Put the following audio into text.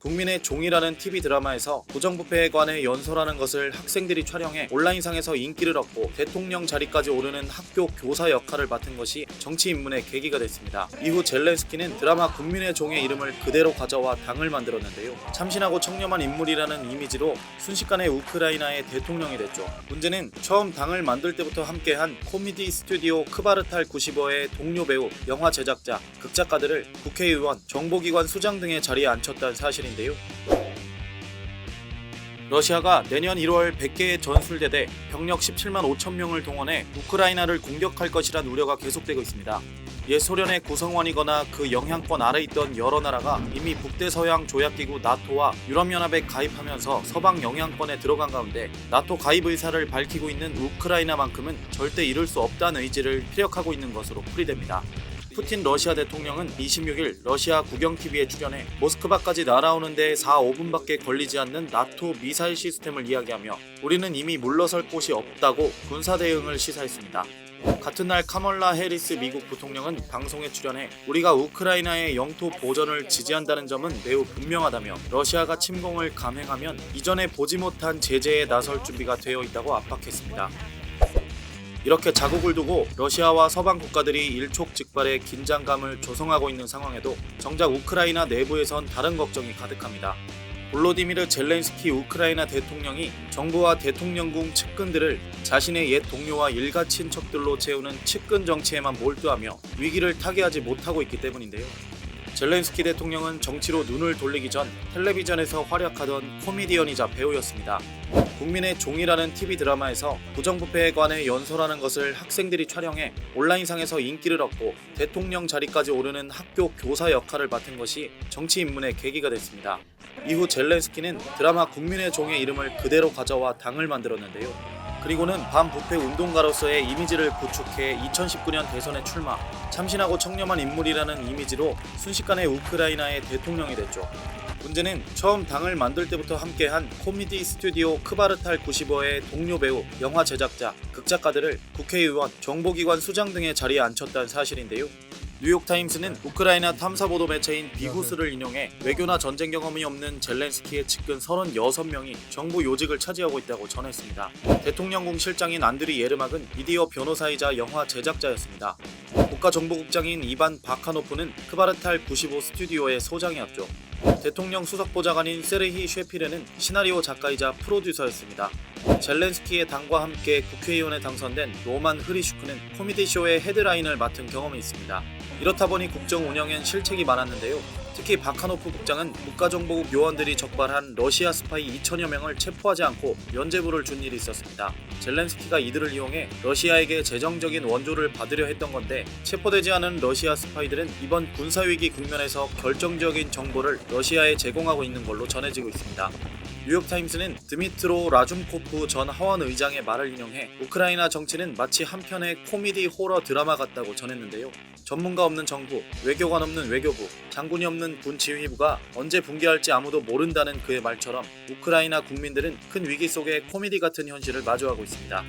국민의 종이라는 TV 드라마에서 부정부패에 관해 연설하는 것을 학생들이 촬영해 온라인상에서 인기를 얻고 대통령 자리까지 오르는 학교 교사 역할을 맡은 것이 정치 입문의 계기가 됐습니다. 이후 젤렌스키는 드라마 국민의 종의 이름을 그대로 가져와 당을 만들었는데요. 참신하고 청렴한 인물이라는 이미지로 순식간에 우크라이나의 대통령이 됐죠. 문제는 처음 당을 만들 때부터 함께한 코미디 스튜디오 크바르탈 95의 동료 배우, 영화 제작자, 극작가들을 국회의원, 정보기관 수장 등의 자리에 앉혔다는 사실인데요. 러시아가 내년 1월 100개의 전술대대 병력 17만 5천 명을 동원해 우크라이나를 공격할 것이란 우려가 계속되고 있습니다. 옛 소련의 구성원이거나 그 영향권 아래 있던 여러 나라가 이미 북대서양 조약기구 나토와 유럽연합에 가입하면서 서방 영향권에 들어간 가운데 나토 가입 의사를 밝히고 있는 우크라이나만큼은 절대 이룰 수 없다는 의지를 피력하고 있는 것으로 풀이됩니다. 푸틴 러시아 대통령은 26일 러시아 국영TV에 출연해 모스크바까지 날아오는 데 4-5분밖에 걸리지 않는 나토 미사일 시스템을 이야기하며 우리는 이미 물러설 곳이 없다고 군사 대응을 시사했습니다. 같은 날 카멀라 해리스 미국 부통령은 방송에 출연해 우리가 우크라이나의 영토 보전을 지지한다는 점은 매우 분명하다며 러시아가 침공을 감행하면 이전에 보지 못한 제재에 나설 준비가 되어 있다고 압박했습니다. 이렇게 자국을 두고 러시아와 서방 국가들이 일촉즉발의 긴장감을 조성하고 있는 상황에도 정작 우크라이나 내부에선 다른 걱정이 가득합니다. 볼로디미르 젤렌스키 우크라이나 대통령이 정부와 대통령궁 측근들을 자신의 옛 동료와 일가 친척들로 채우는 측근 정치에만 몰두하며 위기를 타개하지 못하고 있기 때문인데요. 젤렌스키 대통령은 정치로 눈을 돌리기 전 텔레비전에서 활약하던 코미디언이자 배우였습니다. 국민의 종이라는 TV 드라마에서 부정부패에 관해 연설하는 것을 학생들이 촬영해 온라인상에서 인기를 얻고 대통령 자리까지 오르는 학교 교사 역할을 맡은 것이 정치 입문의 계기가 됐습니다. 이후 젤렌스키는 드라마 국민의 종의 이름을 그대로 가져와 당을 만들었는데요. 그리고는 반부패 운동가로서의 이미지를 구축해 2019년 대선에 출마, 참신하고 청렴한 인물이라는 이미지로 순식간에 우크라이나의 대통령이 됐죠. 문제는 처음 당을 만들 때부터 함께한 코미디 스튜디오 크바르탈 95의 동료 배우, 영화 제작자, 극작가들을 국회의원, 정보기관 수장 등의 자리에 앉혔다는 사실인데요. 뉴욕타임스는 우크라이나 탐사보도 매체인 비구스를 인용해 외교나 전쟁 경험이 없는 젤렌스키의 측근 36명이 정부 요직을 차지하고 있다고 전했습니다. 대통령궁 실장인 안드리 예르막은 미디어 변호사이자 영화 제작자였습니다. 국가정보국장인 이반 바카노프는 크바르탈 95 스튜디오의 소장이었죠. 대통령 수석보좌관인 세르히 쉐피레는 시나리오 작가이자 프로듀서였습니다. 젤렌스키의 당과 함께 국회의원에 당선된 로만 흐리슈크는 코미디쇼의 헤드라인을 맡은 경험이 있습니다. 이렇다 보니 국정 운영엔 실책이 많았는데요. 특히 바카노프 국장은 국가정보국 요원들이 적발한 러시아 스파이 2천여 명을 체포하지 않고 면죄부를 준 일이 있었습니다. 젤렌스키가 이들을 이용해 러시아에게 재정적인 원조를 받으려 했던 건데 체포되지 않은 러시아 스파이들은 이번 군사위기 국면에서 결정적인 정보를 러시아에 제공하고 있는 걸로 전해지고 있습니다. 뉴욕타임스는 드미트로 라줌코프 전 하원 의장의 말을 인용해 우크라이나 정치는 마치 한 편의 코미디 호러 드라마 같다고 전했는데요. 전문가 없는 정부, 외교관 없는 외교부, 장군이 없는 군 지휘부가 언제 붕괴할지 아무도 모른다는 그의 말처럼 우크라이나 국민들은 큰 위기 속에 코미디 같은 현실을 마주하고 있습니다.